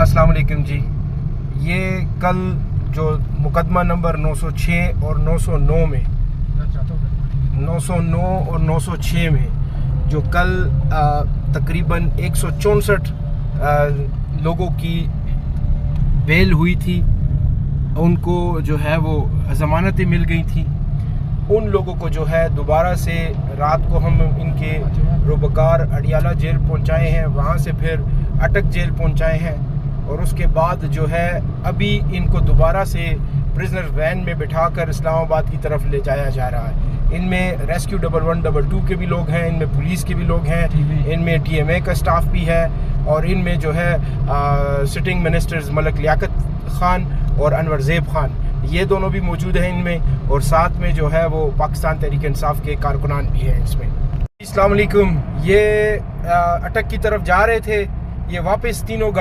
अस्सलाम वालेकुम जी। ये कल जो मुकदमा नंबर 906 और 909 में 909 और 906 में जो कल तकरीबन 164 लोगों की बेल हुई थी, उनको जो है वो ज़मानतें मिल गई थी। उन लोगों को जो है दोबारा से रात को हम इनके रुबकार अडियाला जेल पहुंचाए हैं, वहाँ से फिर अटक जेल पहुंचाए हैं और उसके बाद जो है अभी इनको दोबारा से प्रिजनर वैन में बिठाकर इस्लामाबाद की तरफ ले जाया जा रहा है। इनमें रेस्क्यू 1112 के भी लोग हैं, इनमें पुलिस के भी लोग हैं, इनमें TMA का स्टाफ भी है और इनमें जो है सिटिंग मिनिस्टर्स मलिक लियाकत खान और अनवर ज़ेब खान, ये दोनों भी मौजूद हैं इनमें, और साथ में जो है वो पाकिस्तान तहरीक इंसाफ के कारकुनान भी हैं इसमें। अस्सलाम वालेकुम। ये अटक की तरफ जा रहे थे, ये वापस तीनों